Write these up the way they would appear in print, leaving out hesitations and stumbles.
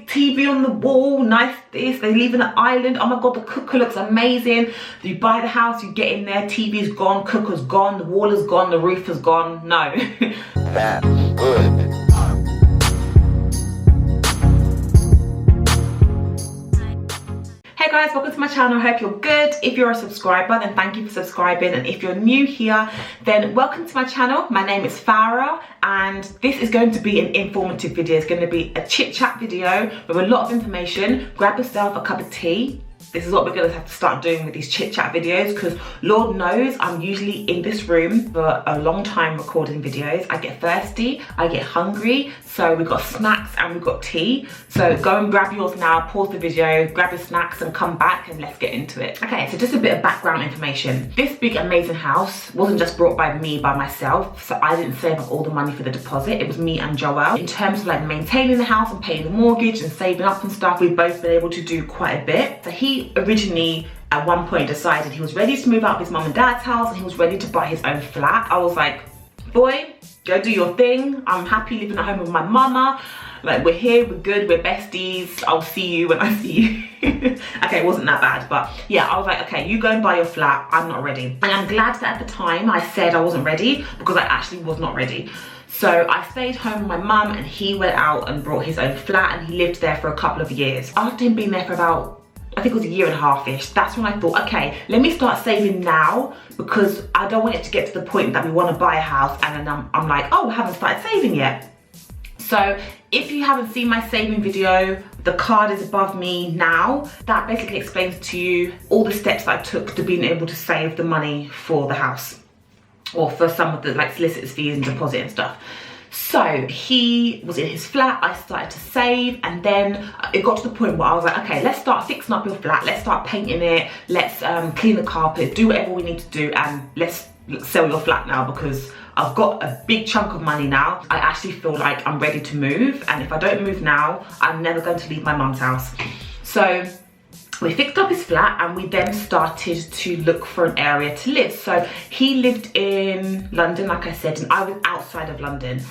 TV on the wall, nice this, they live in an island. Oh my god, the cooker looks amazing. You buy the house, you get in there, TV's gone, cooker's gone, the wall is gone, the roof is gone. No. That's good. Hey guys, welcome to my channel. I hope you're good. If you're a subscriber, then thank you for subscribing, and if you're new here, then welcome to my channel. My name is Farah, and this is going to be an informative video. It's going to be a chit chat video with a lot of information. Grab yourself a cup of tea. This is what we're going to have to start doing with these chit chat videos, because Lord knows I'm usually in this room for a long time recording videos. I get thirsty, I get hungry, so we've got snacks and we've got tea. So go and grab yours now, pause the video, grab your snacks and come back and let's get into it. Okay, so just a bit of background information. This big amazing house wasn't just brought by me, by myself, so I didn't save up all the money for the deposit. It was me and Joel. In terms of like maintaining the house and paying the mortgage and saving up and stuff, we've both been able to do quite a bit. So he originally at one point decided he was ready to move out of his mum and dad's house and he was ready to buy his own flat. I was like, boy, go do your thing. I'm happy living at home with my mama. Like, we're here, we're good, we're besties. I'll see you when I see you. Okay, it wasn't that bad, but yeah, I was like, okay, you go and buy your flat. I'm not ready. And I'm glad that at the time I said I wasn't ready, because I actually was not ready. So I stayed home with my mum and he went out and bought his own flat and he lived there for a couple of years. After him being there for about, I think it was a year and a half-ish, that's when I thought, okay, let me start saving now, because I don't want it to get to the point that we want to buy a house and then I'm like, oh, we haven't started saving yet. So if you haven't seen my saving video, the card is above me now. That basically explains to you all the steps that I took to being able to save the money for the house, or for some of the like solicitors fees and deposit and stuff. So he was in his flat, I started to save, and then it got to the point where I was like, okay, let's start fixing up your flat, let's start painting it, let's clean the carpet, do whatever we need to do, and let's sell your flat now, because I've got a big chunk of money now. I actually feel like I'm ready to move, and if I don't move now, I'm never going to leave my mum's house. So we fixed up his flat and we then started to look for an area to live. So he lived in London, like I said, and I was outside of London.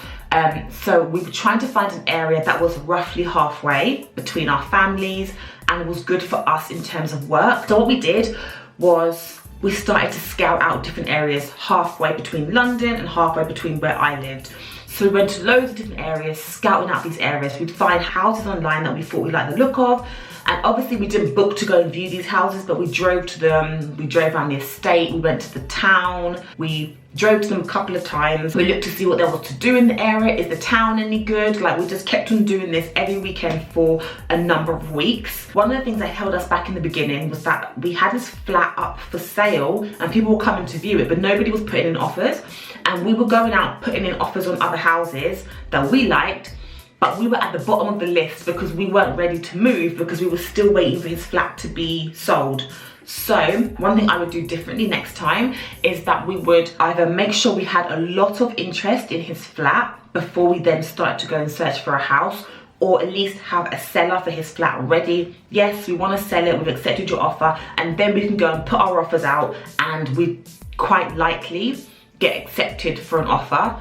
So we were trying to find an area that was roughly halfway between our families and was good for us in terms of work. So what we did was we started to scout out different areas halfway between London and halfway between where I lived. So we went to loads of different areas, scouting out these areas. We'd find houses online that we thought we liked the look of. And obviously we didn't book to go and view these houses, but we drove to them. We drove around the estate, we went to the town. We drove to them a couple of times. We looked to see what there was to do in the area. Is the town any good? Like, we just kept on doing this every weekend for a number of weeks. One of the things that held us back in the beginning was that we had this flat up for sale and people were coming to view it, but nobody was putting in offers. And we were going out putting in offers on other houses that we liked, but we were at the bottom of the list because we weren't ready to move, because we were still waiting for his flat to be sold. So one thing I would do differently next time is that we would either make sure we had a lot of interest in his flat before we then start to go and search for a house, or at least have a seller for his flat ready. Yes, we want to sell it, we've accepted your offer, and then we can go and put our offers out and we quite likely get accepted for an offer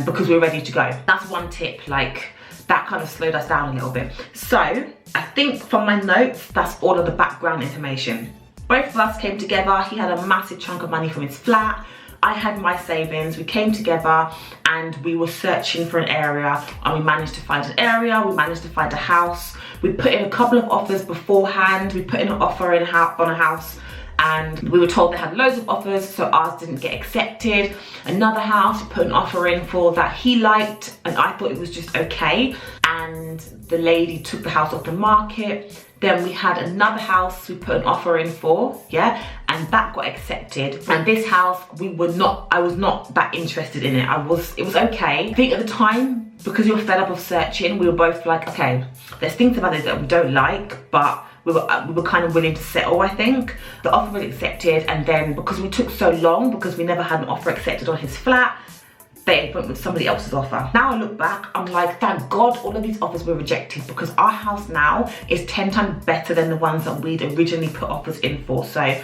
because we're ready to go. That's one tip, like that kind of slowed us down a little bit. So I think from my notes, that's all of the background information. Both of us came together. He had a massive chunk of money from his flat. I had my savings. We came together and we were searching for an area, and we managed to find an area. We managed to find a house. We put in a couple of offers beforehand. We put in an offer on a house, and we were told they had loads of offers, so ours didn't get accepted. Another house we put an offer in for that he liked, and I thought it was just okay, and the lady took the house off the market. Then we had another house we put an offer in for, yeah, and that got accepted. And this house, I was not that interested in it. It was okay. I think at the time, because you're fed up of searching, we were both like, okay, there's things about it that we don't like, but we were kind of willing to settle, I think. The offer was accepted, and then because we took so long, because we never had an offer accepted on his flat, they went with somebody else's offer. Now I look back, I'm like, thank God all of these offers were rejected, because our house now is 10 times better than the ones that we'd originally put offers in for. So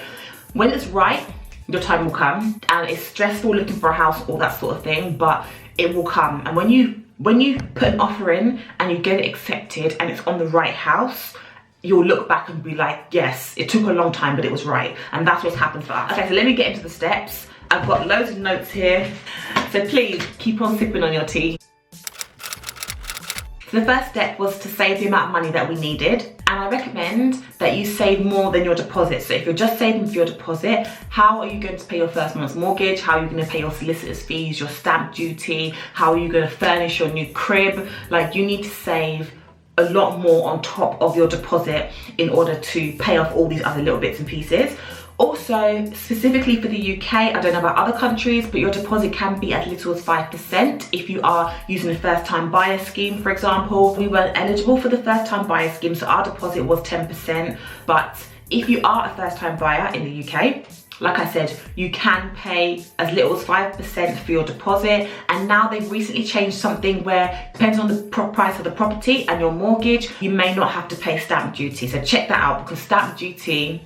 when it's right, your time will come, and it's stressful looking for a house, all that sort of thing, but it will come. And when you when you put an offer in and you get it accepted and it's on the right house, you'll look back and be like, yes, it took a long time, but it was right. And that's what's happened for us. Okay, so let me get into the steps. I've got loads of notes here, so please keep on sipping on your tea. So the first step was to save the amount of money that we needed. And I recommend that you save more than your deposit. So if you're just saving for your deposit, how are you going to pay your first month's mortgage? How are you going to pay your solicitor's fees, your stamp duty? How are you going to furnish your new crib? Like, you need to save a lot more on top of your deposit in order to pay off all these other little bits and pieces. Also, specifically for the UK, I don't know about other countries, but your deposit can be as little as 5% if you are using a first-time buyer scheme, for example. We weren't eligible for the first-time buyer scheme, so our deposit was 10%. But if you are a first-time buyer in the UK, like I said, you can pay as little as 5% for your deposit. And now they've recently changed something where, depending on the price of the property and your mortgage, you may not have to pay stamp duty. So check that out, because stamp duty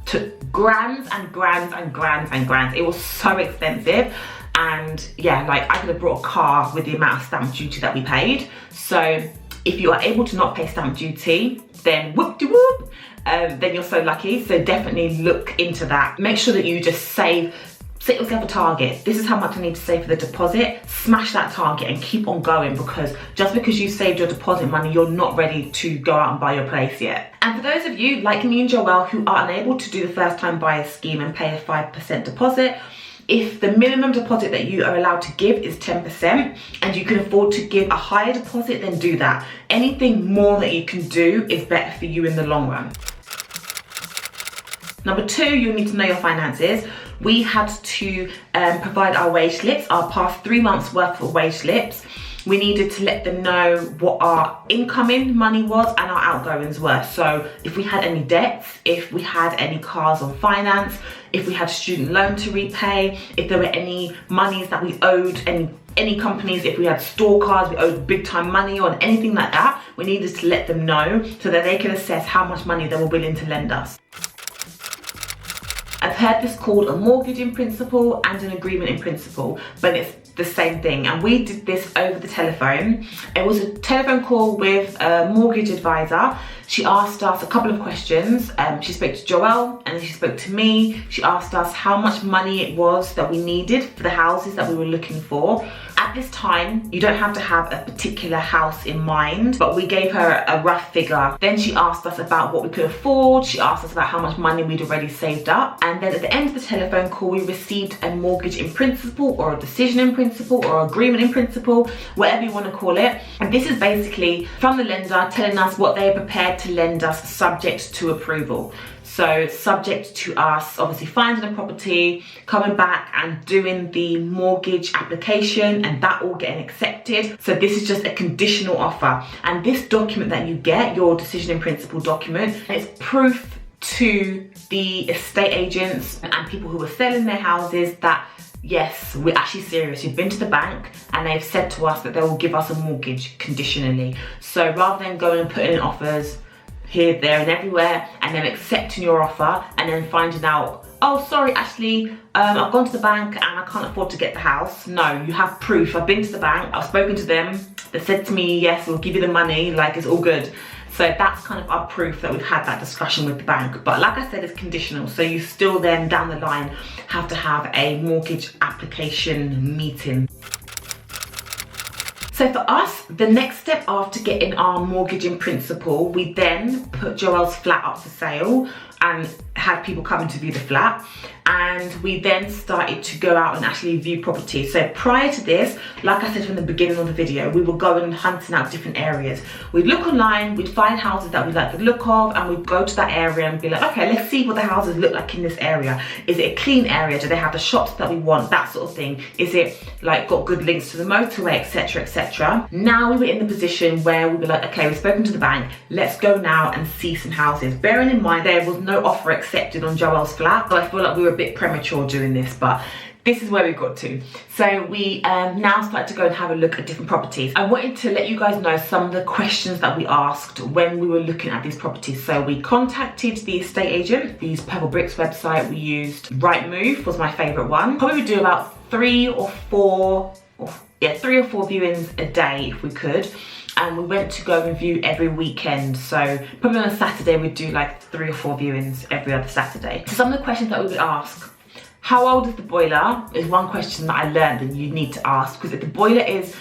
took grands and grands and grands and grands. It was so expensive. And yeah, like, I could have brought a car with the amount of stamp duty that we paid. So if you are able to not pay stamp duty, then whoop-de-whoop, then you're so lucky. So definitely look into that. Make sure that you just set yourself a target. This is how much I need to save for the deposit. Smash that target and keep on going, because just because you saved your deposit money, you're not ready to go out and buy your place yet. And for those of you like me and Joelle who are unable to do the first time buyer scheme and pay a 5% deposit, if the minimum deposit that you are allowed to give is 10% and you can afford to give a higher deposit, then do that. Anything more that you can do is better for you in the long run. Number 2, you need to know your finances. We had to provide our wage slips, our past 3 months worth of wage slips. We needed to let them know what our incoming money was and our outgoings were. So if we had any debts, if we had any cars on finance, if we had student loan to repay, if there were any monies that we owed any companies, if we had store cards we owed big time money on, anything like that, we needed to let them know so that they could assess how much money they were willing to lend us. I've heard this called a mortgage in principle and an agreement in principle, but it's the same thing. And we did this over the telephone. It was a telephone call with a mortgage advisor. She asked us a couple of questions. She spoke to Joelle and then she spoke to me. She asked us how much money it was that we needed for the houses that we were looking for. At this time, you don't have to have a particular house in mind, but we gave her a rough figure. Then she asked us about what we could afford. She asked us about how much money we'd already saved up. And then at the end of the telephone call, we received a mortgage in principle, or a decision in principle, or agreement in principle, whatever you want to call it. And this is basically from the lender telling us what they are prepared to lend us subject to approval. So subject to us obviously finding a property, coming back and doing the mortgage application and that all getting accepted. So this is just a conditional offer. And this document that you get, your decision in principle document, it's proof to the estate agents and people who are selling their houses that yes, we're actually serious. We've been to the bank and they've said to us that they will give us a mortgage conditionally. So rather than going and putting in offers here, there and everywhere and then accepting your offer and then finding out, oh sorry, actually I've gone to the bank and I can't afford to get the house. No, you have proof. I've been to the bank, I've spoken to them, they said to me, yes, we'll give you the money, like it's all good. So that's kind of our proof that we've had that discussion with the bank. But like I said, it's conditional. So you still then down the line have to have a mortgage application meeting. So for us, the next step after getting our mortgage in principle, we then put Joelle's flat up for sale and had people coming to view the flat. And we then started to go out and actually view properties. So prior to this, like I said from the beginning of the video, we were going hunting out different areas. We'd look online, we'd find houses that we like the look of, and we'd go to that area and be like, okay, let's see what the houses look like in this area. Is it a clean area? Do they have the shops that we want? That sort of thing. Is it like got good links to the motorway, etc, etc. Now we were in the position where we were like, okay, we've spoken to the bank, let's go now and see some houses. Bearing in mind there was no offer accepted on Joelle's flat, so I feel like we were a bit premature doing this, but this is where we got to. So we now started to go and have a look at different properties. I wanted to let you guys know some of the questions that we asked when we were looking at these properties. So we contacted the estate agent. We used Pebble Bricks website. We used Rightmove, was my favorite one. Probably would do about 3 or 4 or yeah, 3 or 4 viewings a day if we could. And we went to go and view every weekend. So probably on a Saturday we'd do like 3 or 4 viewings every other Saturday. So some of the questions that we would ask: how old is the boiler? Is one question that I learned that you need to ask, because if the boiler is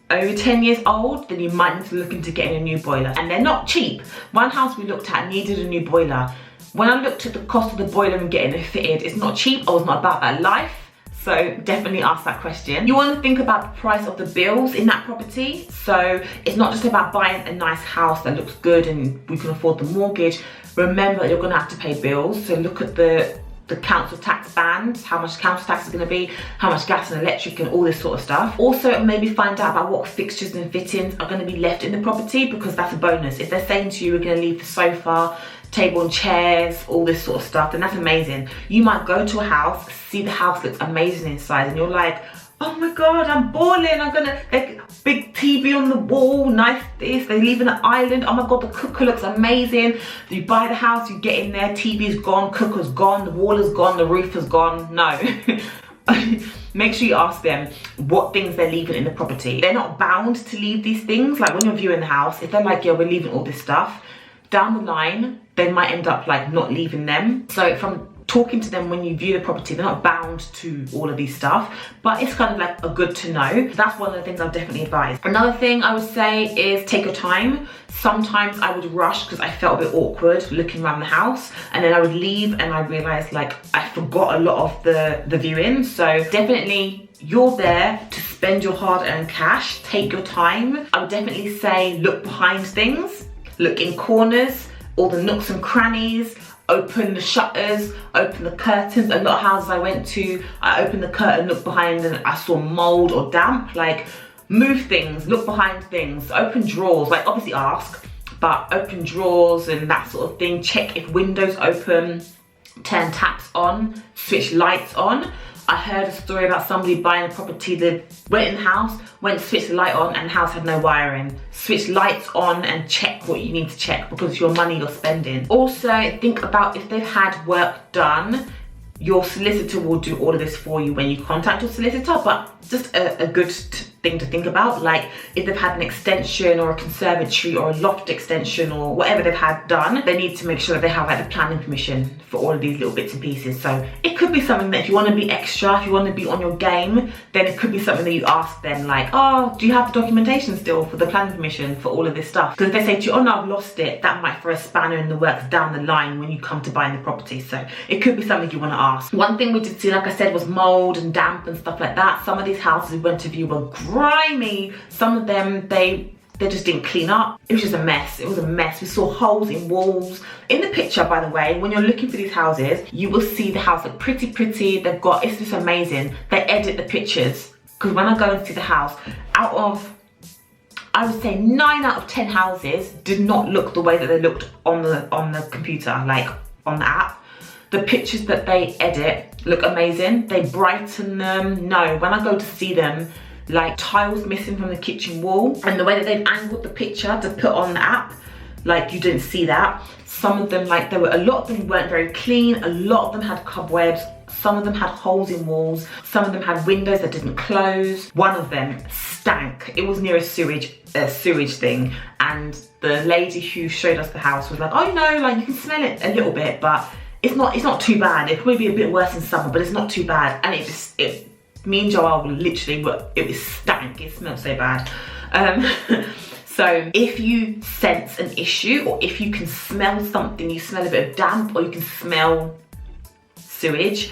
over 10 years old, then you might need to look into getting a new boiler. And they're not cheap. One house we looked at needed a new boiler. When I looked at the cost of the boiler and getting it fitted, it's not cheap. I was not about that life. So definitely ask that question. You want to think about the price of the bills in that property. So it's not just about buying a nice house that looks good and we can afford the mortgage. Remember that you're going to have to pay bills. So look at the council tax band, how much council tax is going to be, how much gas and electric and all this sort of stuff. Also maybe find out about what fixtures and fittings are going to be left in the property, because that's a bonus. If they're saying to you we're going to leave the sofa, table and chairs, all this sort of stuff, then that's amazing. You might go to a house, see the house looks amazing inside, and you're like, oh my god, I'm balling, I'm gonna, like, big TV on the wall, nice this, they live in an island, oh my god, the cooker looks amazing. You buy the house, you get in there, TV's gone, cooker's gone, the wall is gone, the roof is gone. No. Make sure you ask them what things they're leaving in the property. They're not bound to leave these things. Like when you're viewing the house, if they're like, yeah, we're leaving all this stuff, down the line, they might end up like not leaving them. So from talking to them when you view the property, they're not bound to all of these stuff, but it's kind of like a good to know. That's one of the things I've definitely advised. Another thing I would say is take your time. Sometimes I would rush because I felt a bit awkward looking around the house, and then I would leave and I realized like I forgot a lot of the viewing. So definitely, you're there to spend your hard-earned cash. Take your time. I would definitely say look behind things, look in corners, all the nooks and crannies, open the shutters, open the curtains. A lot of houses I went to, I opened the curtain, looked behind, and I saw mold or damp. Like, move things, look behind things, open drawers. Like, obviously ask, but open drawers and that sort of thing. Check if windows open, turn taps on, switch lights on. I heard a story about somebody buying a property. They went in the house, went to switch the light on, and the house had no wiring. Switch lights on and check what you need to check, because it's your money you're spending. Also, think about if they've had work done. Your solicitor will do all of this for you when you contact your solicitor, but just a good thing to think about. Like if they've had an extension or a conservatory or a loft extension or whatever they've had done, they need to make sure that they have like the planning permission for all of these little bits and pieces. So it could be something that if you want to be extra, if you want to be on your game, then it could be something that you ask them, like, oh, do you have the documentation still for the planning permission for all of this stuff? Because if they say to you, oh no, I've lost it, that might throw a spanner in the works down the line when you come to buying the property. So it could be something you want to ask. One thing we did see, like I said, was mold and damp and stuff like that. Some of these houses we went to view were grimy. Some of them, they just didn't clean up. It was just a mess. It was a mess. We saw holes in walls. In the picture, by the way, when you're looking for these houses, you will see the house look pretty. They've got, it's just amazing. They edit the pictures. Because when I go and see the house, out of, I would say 9 out of 10 houses did not look the way that they looked on the computer, like on the app. The pictures that they edit look amazing. They brighten them. No, when I go to see them, like tiles missing from the kitchen wall, and the way that they've angled the picture to put on the app, like you didn't see that. Some of them, like, there were a lot of them weren't very clean. A lot of them had cobwebs. Some of them had holes in walls. Some of them had windows that didn't close. One of them stank. It was near a sewage thing, and the lady who showed us the house was like, oh no, like you can smell it a little bit, but it's not too bad. It could be a bit worse in summer, but it's not too bad. And me and Joel literally it was stank. It smelled so bad. So if you sense an issue, or if you can smell something, you smell a bit of damp, or you can smell sewage,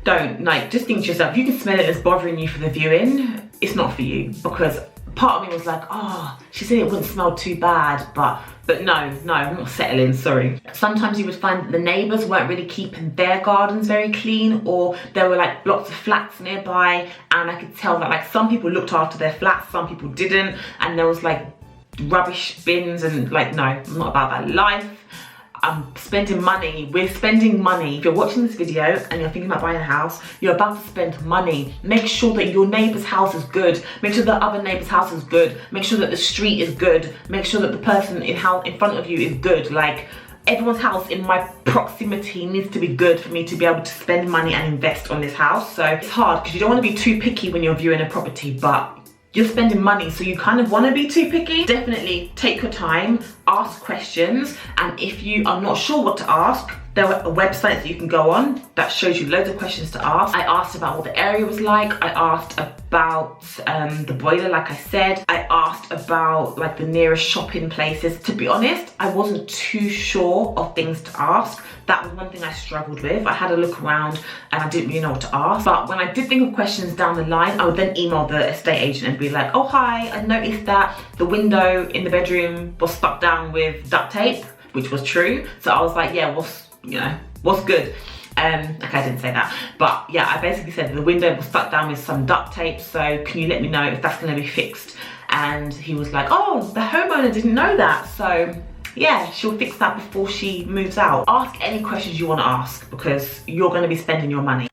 just think to yourself, you can smell it as bothering you for the viewing, it's not for you. Because part of me was like, oh, she said it wouldn't smell too bad, but no, I'm not settling, sorry. Sometimes you would find that the neighbours weren't really keeping their gardens very clean, or there were like blocks of flats nearby, and I could tell that like some people looked after their flats, some people didn't, and there was like rubbish bins, and like, no, I'm not about that life. I'm spending money, we're spending money. If you're watching this video and you're thinking about buying a house, you're about to spend money. Make sure that your neighbour's house is good. Make sure that other neighbour's house is good. Make sure that the street is good. Make sure that the person in front of you is good. Like, everyone's house in my proximity needs to be good for me to be able to spend money and invest on this house. So it's hard because you don't want to be too picky when you're viewing a property, but you're spending money, so you kind of want to be too picky. Definitely take your time, ask questions, and if you are not sure what to ask, there are websites that you can go on that shows you loads of questions to ask. I asked about what the area was like. I asked about the boiler, like I said. I asked about like the nearest shopping places. To be honest, I wasn't too sure of things to ask. That was one thing I struggled with. I had a look around and I didn't really know what to ask. But when I did think of questions down the line, I would then email the estate agent and be like, oh hi, I noticed that the window in the bedroom was stuck down with duct tape, which was true. So I was like, yeah, what's good? Okay, I didn't say that, but yeah, I basically said the window was stuck down with some duct tape, so can you let me know if that's going to be fixed? And he was like, oh, the homeowner didn't know that, so yeah, she'll fix that before she moves out. Ask any questions you want to ask because you're going to be spending your money.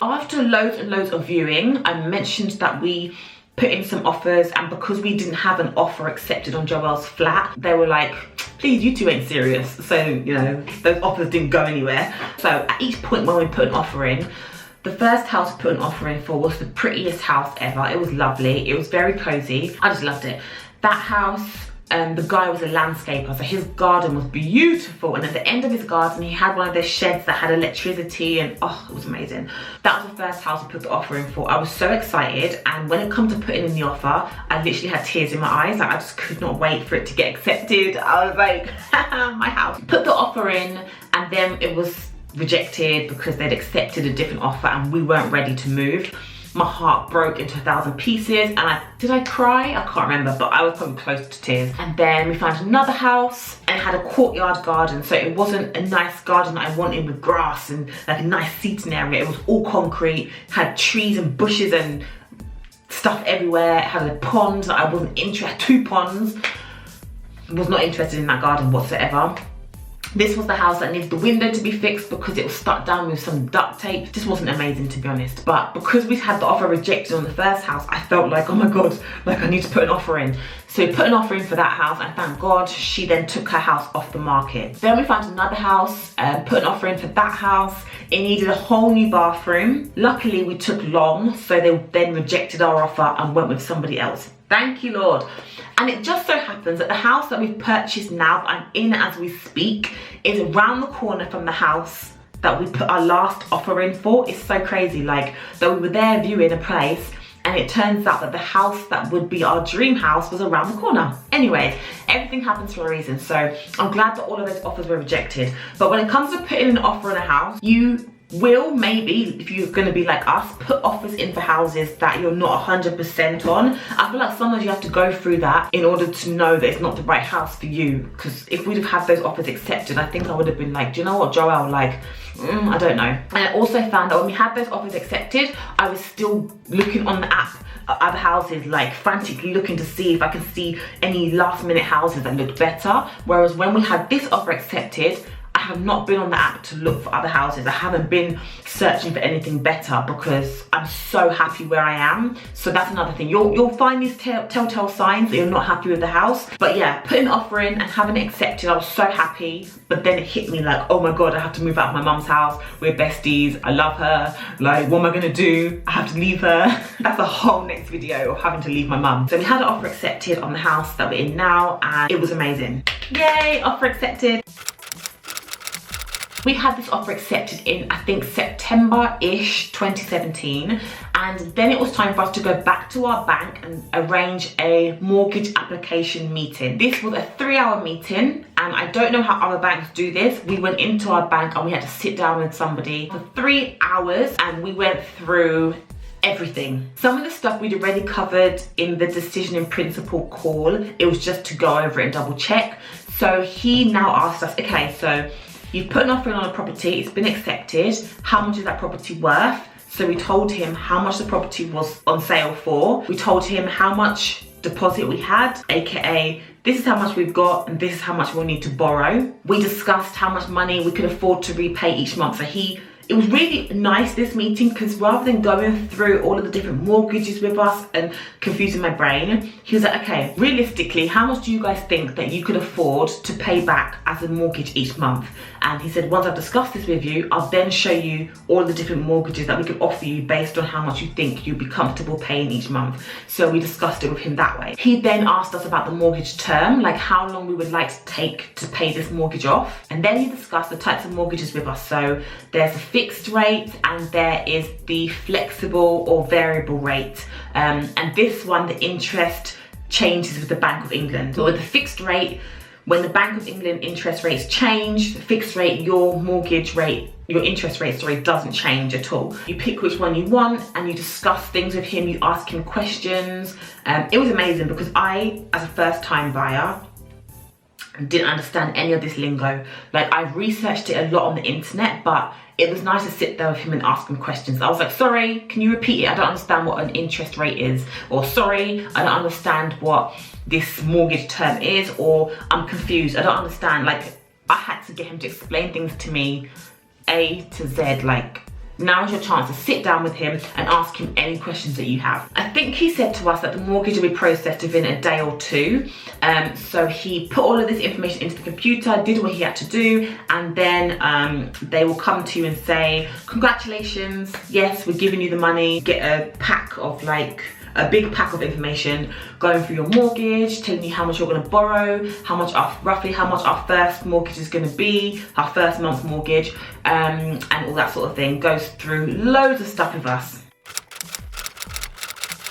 After loads and loads of viewing, I mentioned that we put in some offers, and because we didn't have an offer accepted on Joelle's flat, they were like, please, you two ain't serious. So, you know, those offers didn't go anywhere. So at each point when we put an offer in, the first house we put an offer in for was the prettiest house ever. It was lovely. It was very cozy. I just loved it. That house, the guy was a landscaper, so his garden was beautiful, and at the end of his garden he had one of those sheds that had electricity, and oh, it was amazing. That was the first house we put the offer in for. I was so excited, and when it comes to putting in the offer, I literally had tears in my eyes. Like, I just could not wait for it to get accepted. I was like, my house. Put the offer in, and then it was rejected because they'd accepted a different offer and we weren't ready to move. My heart broke into 1,000 pieces, and did I cry? I can't remember, but I was probably close to tears. And then we found another house and it had a courtyard garden, so it wasn't a nice garden that I wanted with grass and like a nice seating area. It was all concrete, had trees and bushes and stuff everywhere. It had a pond that I wasn't interested, 2 ponds. Was not interested in that garden whatsoever. This was the house that needed the window to be fixed because it was stuck down with some duct tape. It just wasn't amazing, to be honest. But because we had the offer rejected on the first house, I felt like, oh my God, like I need to put an offer in. So we put an offer in for that house, and thank God she then took her house off the market. Then we found another house, put an offer in for that house. It needed a whole new bathroom. Luckily we took long, so they then rejected our offer and went with somebody else. Thank you, Lord. And it just so happens that the house that we've purchased now, that I'm in as we speak, is around the corner from the house that we put our last offer in for. It's so crazy, like, that we were there viewing a place, and it turns out that the house that would be our dream house was around the corner. Anyways, everything happens for a reason, so I'm glad that all of those offers were rejected. But when it comes to putting an offer in a house, you will, maybe, if you're going to be like us, put offers in for houses that you're not 100% on. I feel like sometimes you have to go through that in order to know that it's not the right house for you. Because if we'd have had those offers accepted, I think I would have been like, do you know what, Joelle, like, I don't know. And I also found that when we had those offers accepted, I was still looking on the app at other houses, like frantically looking to see if I can see any last minute houses that looked better. Whereas when we had this offer accepted, I have not been on the app to look for other houses. I haven't been searching for anything better because I'm so happy where I am. So that's another thing. You'll find these telltale signs that you're not happy with the house. But yeah, putting an offer in and having it accepted, I was so happy. But then it hit me like, oh my God, I have to move out of my mum's house. We're besties. I love her. Like, what am I gonna do? I have to leave her. That's a whole next video of having to leave my mum. So we had an offer accepted on the house that we're in now, and it was amazing. Yay, offer accepted. We had this offer accepted in, I think, September-ish 2017, and then it was time for us to go back to our bank and arrange a mortgage application meeting. This was a 3-hour meeting, and I don't know how other banks do this. We went into our bank and we had to sit down with somebody for 3 hours, and we went through everything. Some of the stuff we'd already covered in the decision in principle call. It was just to go over it and double check. So he now asked us, okay, so you've put an offer in on a property, it's been accepted. How much is that property worth? So we told him how much the property was on sale for. We told him how much deposit we had, AKA, this is how much we've got and this is how much we'll need to borrow. We discussed how much money we could afford to repay each month. So it it was really nice, this meeting, because rather than going through all of the different mortgages with us and confusing my brain, he was like, okay, realistically, how much do you guys think that you could afford to pay back as a mortgage each month? And he said, once I've discussed this with you, I'll then show you all the different mortgages that we could offer you based on how much you think you'd be comfortable paying each month. So we discussed it with him that way. He then asked us about the mortgage term, like how long we would like to take to pay this mortgage off. And then he discussed the types of mortgages with us. So there's a fixed rate and there is the flexible or variable rate. And this one, the interest changes with the Bank of England. So with the fixed rate, when the Bank of England interest rates change, the fixed rate, your mortgage rate, your interest rate, sorry, doesn't change at all. You pick which one you want and you discuss things with him, you ask him questions. It was amazing because I, as a first time buyer, didn't understand any of this lingo. Like, I researched it a lot on the internet, but it was nice to sit there with him and ask him questions. I was like, sorry, can you repeat it? I don't understand what an interest rate is. Or sorry, I don't understand what this mortgage term is. Or I'm confused, I don't understand. Like, I had to get him to explain things to me A to Z. Like, now is your chance to sit down with him and ask him any questions that you have. I think he said to us that the mortgage will be processed within a day or two. So he put all of this information into the computer, did what he had to do, and then they will come to you and say, congratulations, yes, we're giving you the money. Get a pack of like, a big pack of information going through your mortgage, telling you how much you're going to borrow, roughly how much our first mortgage is going to be, our first month's mortgage, and all that sort of thing. Goes through loads of stuff with us.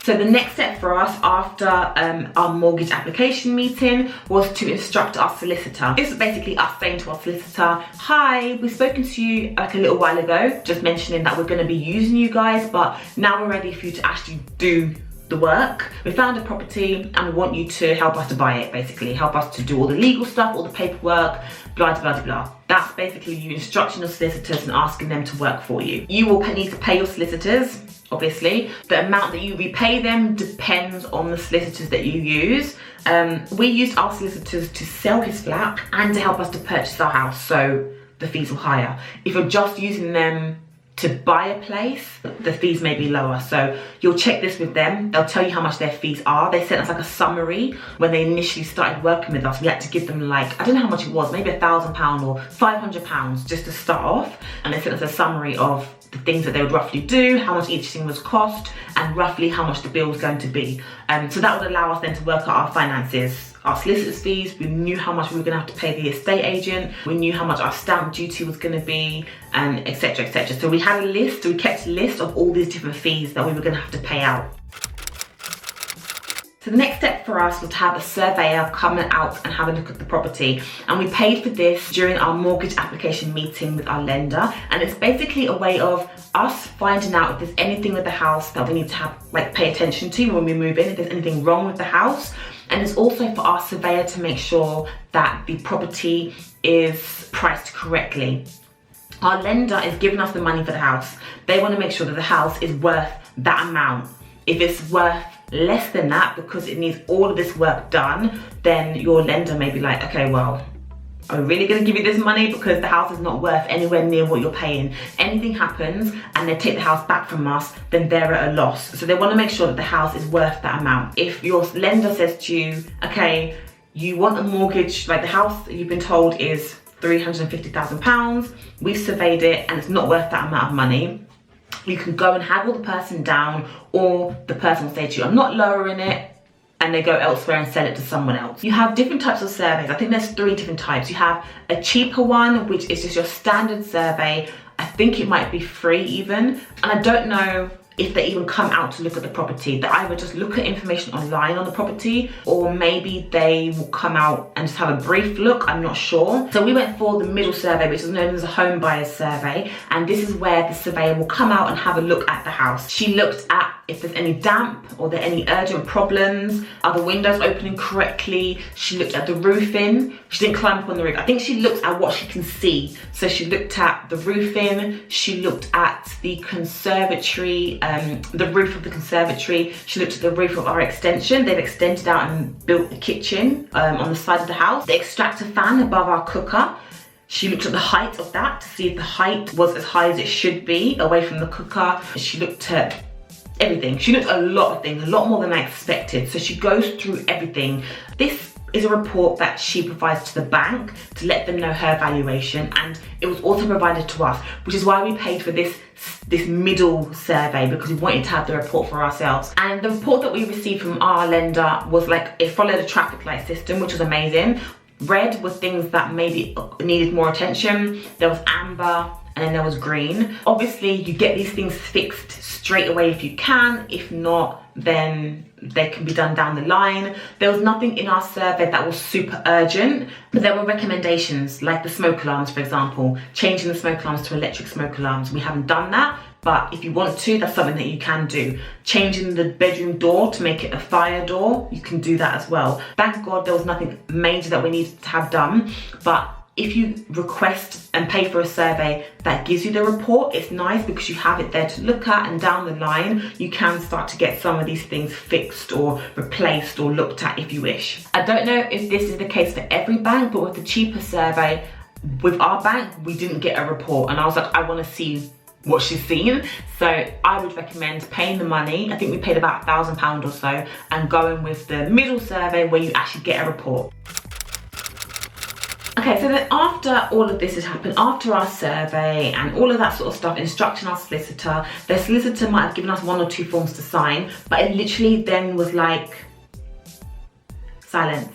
So the next step for us after our mortgage application meeting was to instruct our solicitor. This is basically us saying to our solicitor, hi, we've spoken to you like a little while ago, just mentioning that we're going to be using you guys, but now we're ready for you to actually do the work. We found a property and we want you to help us to buy it, basically. Help us to do all the legal stuff, all the paperwork, blah, blah, blah, blah. That's basically you instructing your solicitors and asking them to work for you. You will need to pay your solicitors, obviously. The amount that you repay them depends on the solicitors that you use. We used our solicitors to sell his flat and to help us to purchase our house, so the fees were higher. If you're just using them to buy a place, the fees may be lower. So you'll check this with them. They'll tell you how much their fees are. They sent us like a summary when they initially started working with us. We had to give them like, I don't know how much it was, maybe £1,000 or £500 just to start off. And they sent us a summary of the things that they would roughly do, how much each thing was cost, and roughly how much the bill was going to be. So that would allow us then to work out our finances, our solicitor's fees. We knew how much we were going to have to pay the estate agent. We knew how much our stamp duty was going to be, and etc, etc. So we had a list, we kept a list of all these different fees that we were going to have to pay out. So the next step for us was to have a surveyor come out and have a look at the property. And we paid for this during our mortgage application meeting with our lender. And it's basically a way of us finding out if there's anything with the house that we need to have, like, pay attention to when we move in, if there's anything wrong with the house. And it's also for our surveyor to make sure that the property is priced correctly. Our lender is giving us the money for the house. They want to make sure that the house is worth that amount. If it's worth less than that because it needs all of this work done, then your lender may be like, okay, well, are we really going to give you this money because the house is not worth anywhere near what you're paying? Anything happens and they take the house back from us, then they're at a loss. So they want to make sure that the house is worth that amount. If your lender says to you, okay, you want a mortgage, like the house you've been told is £350,000, we've surveyed it and it's not worth that amount of money, you can go and haggle the person down, or the person will say to you, I'm not lowering it, and they go elsewhere and sell it to someone else. You have different types of surveys. I think there's 3 different types. You have a cheaper one, which is just your standard survey. I think it might be free even. And I don't know if they even come out to look at the property. They either just look at information online on the property, or maybe they will come out and just have a brief look, I'm not sure. So we went for the middle survey, which is known as a home buyer's survey. And this is where the surveyor will come out and have a look at the house. She looked at if there's any damp or there are any urgent problems. Are the windows opening correctly? She looked at the roofing. She didn't climb up on the roof. I think she looked at what she can see. So she looked at the roofing. She looked at the conservatory, the roof of the conservatory. She looked at the roof of our extension. They've extended out and built a kitchen on the side of the house. The extractor fan above our cooker. She looked at the height of that to see if the height was as high as it should be away from the cooker. She looked at everything. She looked at a lot of things, a lot more than I expected. So she goes through everything. This is a report that she provides to the bank to let them know her valuation, and it was also provided to us, which is why we paid for this middle survey, because we wanted to have the report for ourselves. And the report that we received from our lender was like, it followed a traffic light system, which was amazing. Red was things that maybe needed more attention. There was amber, and then there was green. Obviously, you get these things fixed straight away if you can. If not, then they can be done down the line. There was nothing in our survey that was super urgent, but there were recommendations, like the smoke alarms, for example, changing the smoke alarms to electric smoke alarms. We haven't done that, but if you want to, that's something that you can do. Changing the bedroom door to make it a fire door, you can do that as well. Thank God there was nothing major that we needed to have done, but if you request and pay for a survey that gives you the report, it's nice because you have it there to look at, and down the line you can start to get some of these things fixed or replaced or looked at if you wish. I don't know if this is the case for every bank, but with the cheaper survey, with our bank, we didn't get a report, and I was like, I want to see what she's seen. So I would recommend paying the money. I think we paid about £1,000 or so, and going with the middle survey where you actually get a report. Okay, so then after all of this has happened, after our survey and all of that sort of stuff, instructing our solicitor, the solicitor might have given us 1 or 2 forms to sign, but it literally then was like silence.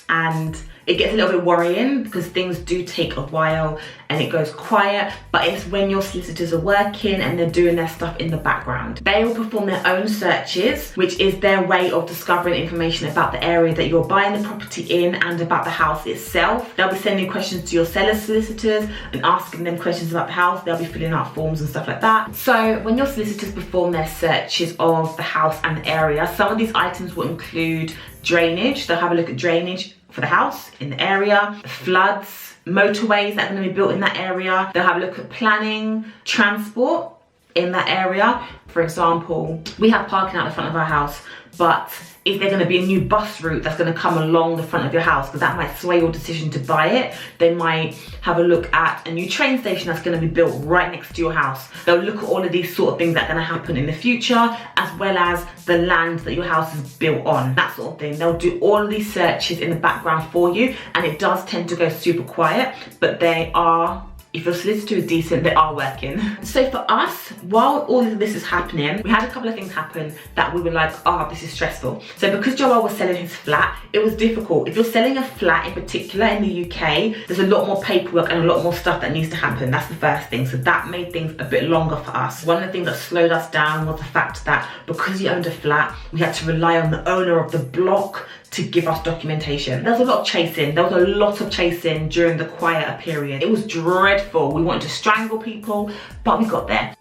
And it gets a little bit worrying because things do take a while and it goes quiet, but it's when your solicitors are working and they're doing their stuff in the background. They will perform their own searches, which is their way of discovering information about the area that you're buying the property in and about the house itself. They'll be sending questions to your seller's solicitors and asking them questions about the house. They'll be filling out forms and stuff like that. So when your solicitors perform their searches of the house and the area, some of these items will include drainage. They'll have a look at drainage for the house in the area, floods, motorways that are going to be built in that area. They'll have a look at planning, transport in that area. For example, we have parking out the front of our house, but is there going to be a new bus route that's going to come along the front of your house? Because that might sway your decision to buy it. They might have a look at a new train station that's going to be built right next to your house. They'll look at all of these sort of things that are going to happen in the future, as well as the land that your house is built on, that sort of thing. They'll do all of these searches in the background for you, and it does tend to go super quiet, but they are, if your solicitor is decent, they are working. So for us, while all of this is happening, we had a couple of things happen that we were like, oh, this is stressful. So because Joel was selling his flat, it was difficult. If you're selling a flat in particular in the UK, there's a lot more paperwork and a lot more stuff that needs to happen. That's the first thing. So that made things a bit longer for us. One of the things that slowed us down was the fact that because he owned a flat, we had to rely on the owner of the block to give us documentation. There was a lot of chasing. There was a lot of chasing during the quieter period. It was dreadful. We wanted to strangle people, but we got there.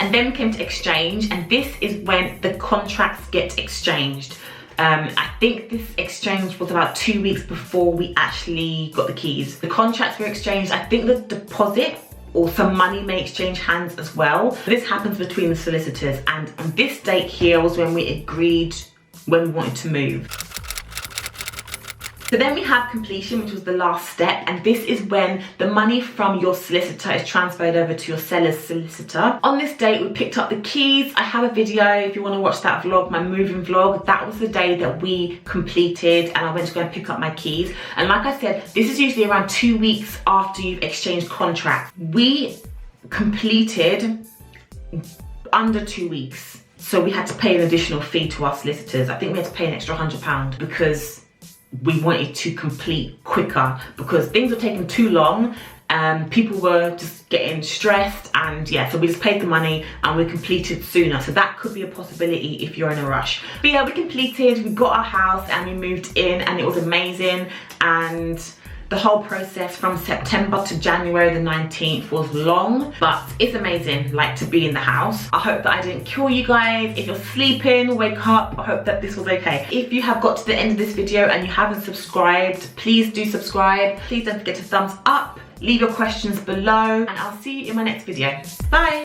And then we came to exchange, and this is when the contracts get exchanged. I think this exchange was about 2 weeks before we actually got the keys. The contracts were exchanged. I think the deposit or some money may exchange hands as well. This happens between the solicitors, and on this date here was when we agreed when we wanted to move. So then we have completion, which was the last step, and this is when the money from your solicitor is transferred over to your seller's solicitor. On this date, we picked up the keys. I have a video if you want to watch that vlog, my moving vlog. That was the day that we completed, and I went to go and pick up my keys. And like I said, this is usually around 2 weeks after you've exchanged contracts. We completed under 2 weeks. So we had to pay an additional fee to our solicitors. I think we had to pay an extra £100 because we wanted to complete quicker, because things were taking too long and people were just getting stressed, and yeah, so we just paid the money and we completed sooner. So that could be a possibility if you're in a rush. But yeah, we completed, we got our house and we moved in, and it was amazing. And the whole process from September to January the 19th was long, but it's amazing, like, to be in the house. I hope that I didn't kill you guys. If you're sleeping, wake up. I hope that this was okay. If you have got to the end of this video and you haven't subscribed, please do subscribe. Please don't forget to thumbs up, leave your questions below, and I'll see you in my next video. Bye.